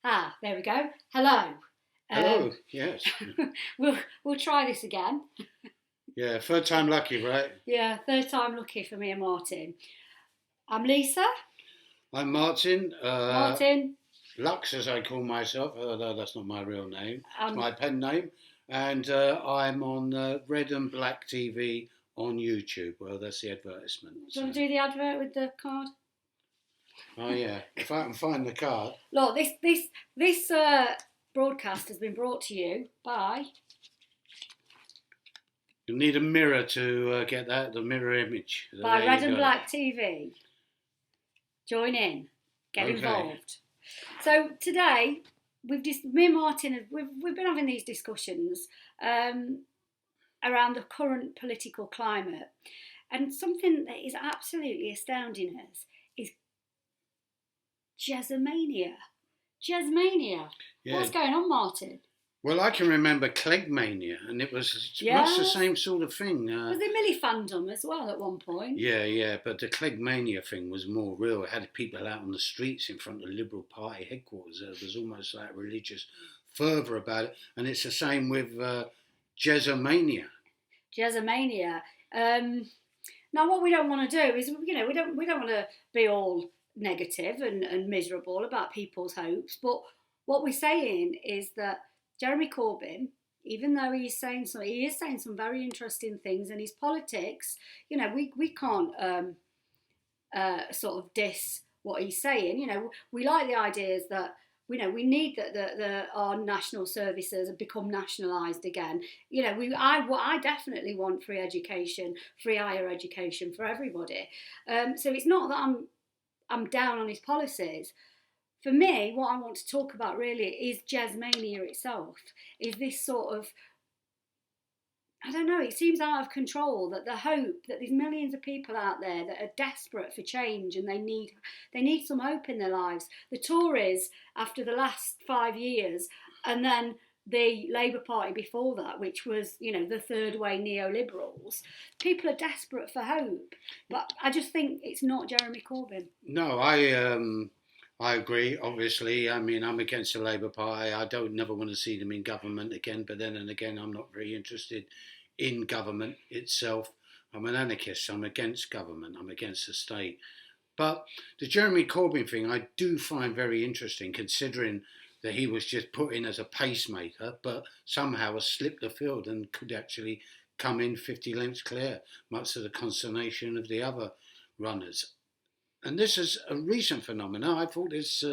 Ah, there we go. Hello. Hello, yes. We'll try this again. Yeah, third time lucky, right? Yeah, third time lucky for me and Martin. I'm Lisa. I'm Martin. Martin. Lux, as I call myself, although that's not my real name. It's Um, my pen name. And I'm on Red and Black TV on YouTube. Well, that's the advertisement. do you want to do the advert with the card? Oh, yeah. If I can find the card. Look, this broadcast has been brought to you by. You'll need a mirror to get that, the mirror image. By There Red you and go. Black TV. Join in, get Okay. involved. So today, me and Martin, we've been having these discussions around the current political climate, and something that is absolutely astounding us is Jezzmania. Jezzmania. Yeah. What's going on, Martin? Well, I can remember Cleggmania, and it was much the same sort of thing. Was there Millie fandom as well at one point? Yeah, but the Cleggmania thing was more real. It had people out on the streets in front of the Liberal Party headquarters. There was almost like religious fervour about it, and it's the same with Jezzmania. Jezzmania. Now, what we don't want to do is, we don't want to be all negative and miserable about people's hopes, but what we're saying is that Jeremy Corbyn, even though he is saying some very interesting things, and his politics, we can't sort of diss what he's saying. We like the ideas that we need that our national services have become nationalised again. I definitely want free education, free higher education for everybody. So it's not that I'm down on his policies. For me, what I want to talk about really is Jezzmania itself. Is this sort of, I don't know, it seems out of control, that the hope that there's millions of people out there that are desperate for change and they need some hope in their lives. The Tories, after the last 5 years, and then the Labour Party before that, which was, the third way neoliberals, people are desperate for hope. But I just think it's not Jeremy Corbyn. No, I agree, obviously. I mean, I'm against the Labour Party. I never want to see them in government again, but then and again, I'm not very interested in government itself. I'm an anarchist. I'm against government. I'm against the state. But the Jeremy Corbyn thing I do find very interesting, considering that he was just put in as a pacemaker, but somehow has slipped the field and could actually come in 50 lengths clear, much to the consternation of the other runners. And this is a recent phenomenon. I thought this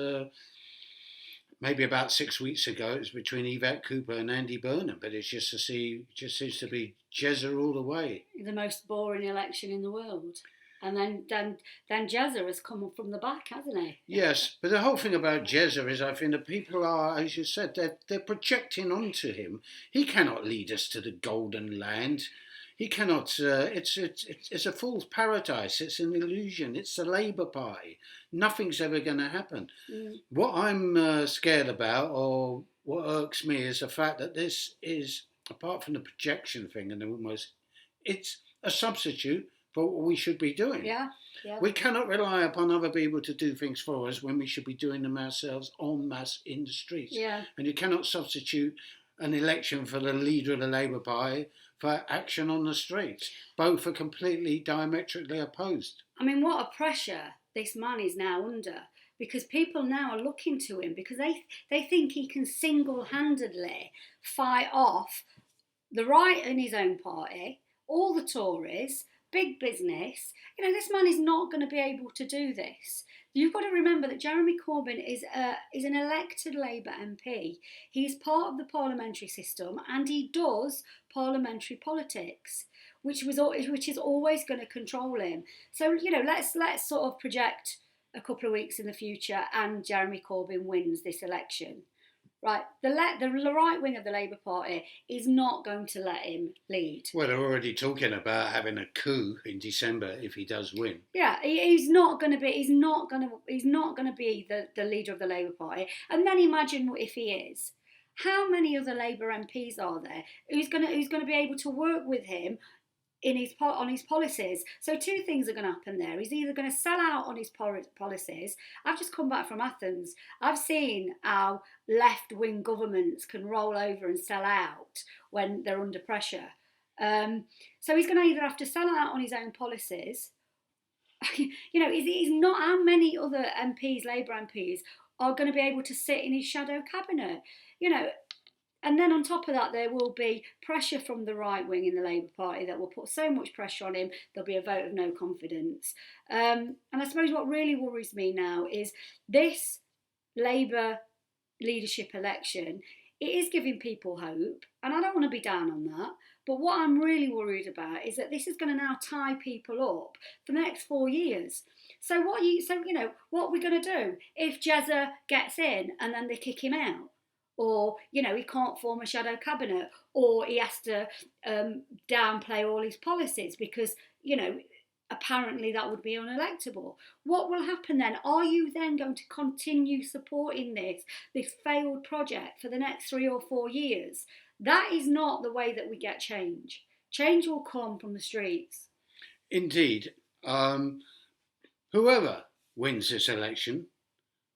maybe about 6 weeks ago. It was between Yvette Cooper and Andy Burnham, but it's just seems to be Jezza all the way. The most boring election in the world. And then Jezza has come from the back, hasn't he? Yes, but the whole thing about Jezza is, I think the people are, as you said, they're projecting onto him. He cannot lead us to the golden land. He cannot. It's a fool's paradise. It's an illusion. It's the Labour Party. Nothing's ever going to happen. What I'm scared about, or what irks me, is the fact that this is, apart from the projection thing, and it's a substitute for what we should be doing. Yeah. We cannot rely upon other people to do things for us when we should be doing them ourselves en masse in the streets. Yeah. And you cannot substitute an election for the leader of the Labour Party for action on the streets. Both are completely diametrically opposed. I mean, what a pressure this man is now under, because people now are looking to him because they think he can single-handedly fight off the right in his own party, all the Tories, big business. This man is not going to be able to do this. You've got to remember that Jeremy Corbyn is an elected Labour MP. He's part of the parliamentary system and he does parliamentary politics, which is always going to control him. So, let's sort of project a couple of weeks in the future and Jeremy Corbyn wins this election. Right, the right wing of the Labour Party is not going to let him lead. Well, they're already talking about having a coup in December if he does win. Yeah, he's not going to be. He's not going to be the leader of the Labour Party. And then imagine if he is. How many other Labour MPs are there who's going to be able to work with him on his policies. So two things are going to happen there. He's either going to sell out on his policies. I've just come back from Athens. I've seen how left-wing governments can roll over and sell out when they're under pressure. So he's going to either have to sell out on his own policies. He's not, how many other MPs, Labour MPs, are going to be able to sit in his shadow cabinet? And then on top of that, there will be pressure from the right wing in the Labour Party that will put so much pressure on him, there'll be a vote of no confidence. And I suppose what really worries me now is this Labour leadership election. It is giving people hope, and I don't want to be down on that. But what I'm really worried about is that this is going to now tie people up for the next 4 years. So what are we going to do if Jezza gets in and then they kick him out? Or, he can't form a shadow cabinet, or he has to downplay all his policies because, apparently that would be unelectable. What will happen then? Are you then going to continue supporting this failed project for the next 3 or 4 years? That is not the way that we get change. Change will come from the streets. Indeed. Whoever wins this election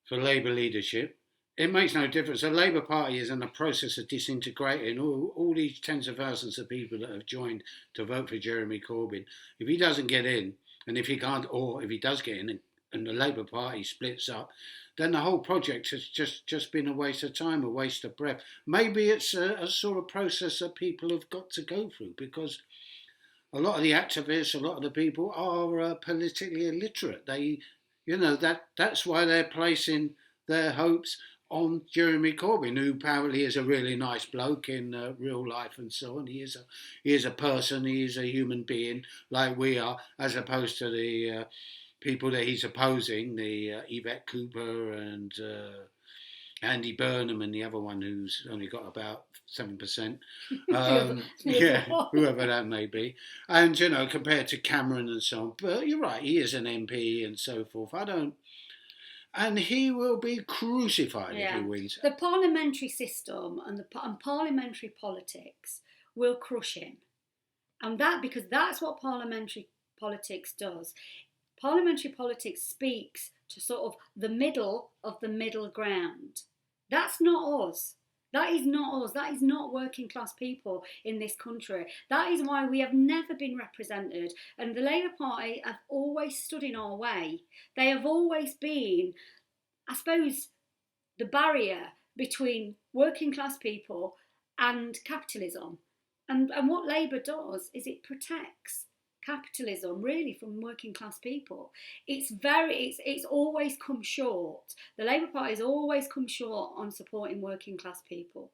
for Labour leadership, it makes no difference. The Labour Party is in the process of disintegrating all these tens of thousands of people that have joined to vote for Jeremy Corbyn. If he doesn't get in, and if he can't, or if he does get in and the Labour Party splits up, then the whole project has just been a waste of time, a waste of breath. Maybe it's a sort of process that people have got to go through, because a lot of the activists, a lot of the people are politically illiterate. That's why they're placing their hopes on Jeremy Corbyn, who apparently is a really nice bloke in real life and so on. He is a person, he is a human being like we are, as opposed to the people that he's opposing, the Yvette Cooper and Andy Burnham and the other one who's only got about 7%. Whoever that may be. And, compared to Cameron and so on. But you're right, he is an MP and so forth. And he will be crucified if he wins. The parliamentary system and parliamentary politics will crush him. And because that's what parliamentary politics does. Parliamentary politics speaks to sort of the middle of the middle ground. That's not us. That is not us. That is not working class people in this country. That is why we have never been represented. And the Labour Party have always stood in our way. They have always been, I suppose, the barrier between working class people and capitalism. And what Labour does is it protects capitalism really from working class people. It's always come short. The Labour Party has always come short on supporting working class people.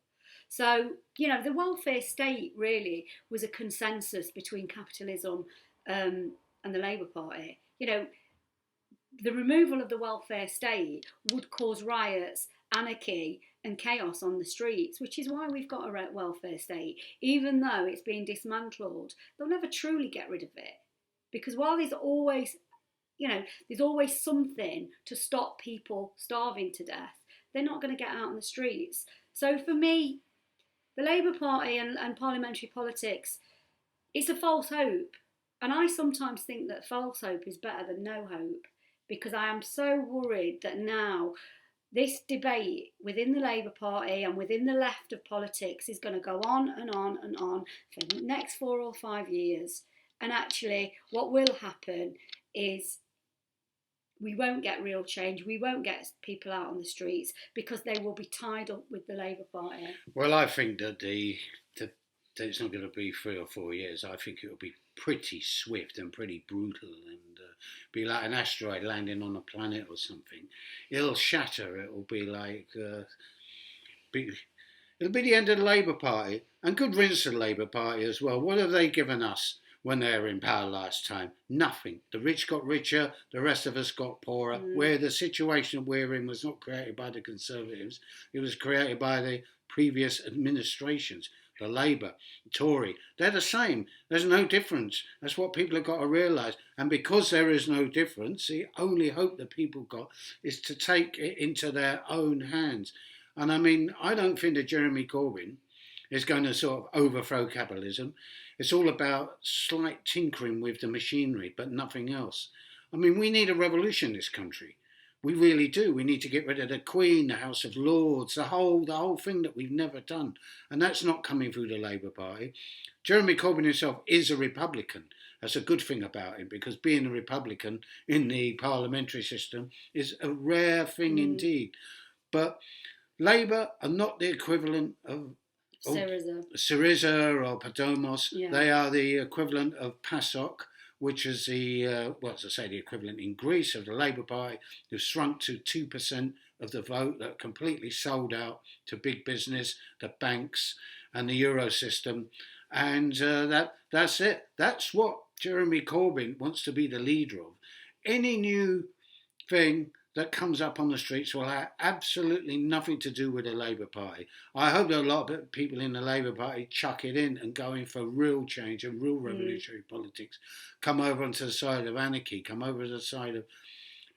So, the welfare state really was a consensus between capitalism and the Labour Party. The removal of the welfare state would cause riots, anarchy and chaos on the streets, which is why we've got a welfare state. Even though it's being dismantled, they'll never truly get rid of it. Because while there's always something to stop people starving to death, they're not going to get out on the streets. So for me, the Labour Party and parliamentary politics, it's a false hope. And I sometimes think that false hope is better than no hope, because I am so worried that now this debate within the Labour Party and within the left of politics is going to go on and on and on for the next 4 or 5 years. And actually, what will happen is we won't get real change. We won't get people out on the streets because they will be tied up with the Labour Party. Well, I think that it's not going to be 3 or 4 years. I think it will be pretty swift and pretty brutal and be like an asteroid landing on a planet or something. It'll shatter. It will be like... it'll be the end of the Labour Party. And good riddance to the Labour Party as well. What have they given us when they were in power last time? Nothing. The rich got richer, the rest of us got poorer. Where the situation we're in was not created by the Conservatives, it was created by the previous administrations. The Labour, Tory, they're the same. There's no difference. That's what people have got to realise. And because there is no difference, the only hope that people got is to take it into their own hands. And I mean, I don't think that Jeremy Corbyn is going to sort of overthrow capitalism. It's all about slight tinkering with the machinery, but nothing else. I mean, we need a revolution in this country. We really do. We need to get rid of the Queen, the House of Lords, the whole thing that we've never done, and that's not coming through the Labour Party. Jeremy Corbyn himself is a Republican. That's a good thing about him, because being a Republican in the parliamentary system is a rare thing indeed. But Labour are not the equivalent of Syriza or Podemos. Yeah. They are the equivalent of PASOK, which is the equivalent in Greece of the Labour Party, who shrunk to 2% of the vote, that completely sold out to big business, the banks, and the Euro system. And that's it. That's what Jeremy Corbyn wants to be the leader of. Any new thing that comes up on the streets will have absolutely nothing to do with the Labour Party. I hope that a lot of people in the Labour Party chuck it in and go in for real change and real revolutionary politics. Come over onto the side of anarchy, come over to the side of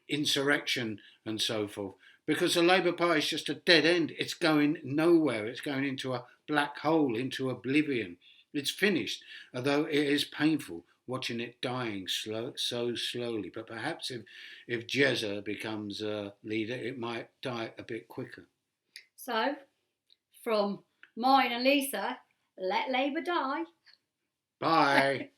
insurrection and so forth. Because the Labour Party is just a dead end. It's going nowhere. It's going into a black hole, into oblivion. It's finished, although it is painful watching it dying so slowly. But perhaps if Jezza becomes a leader, it might die a bit quicker. So, from mine and Lisa, let Labour die. Bye.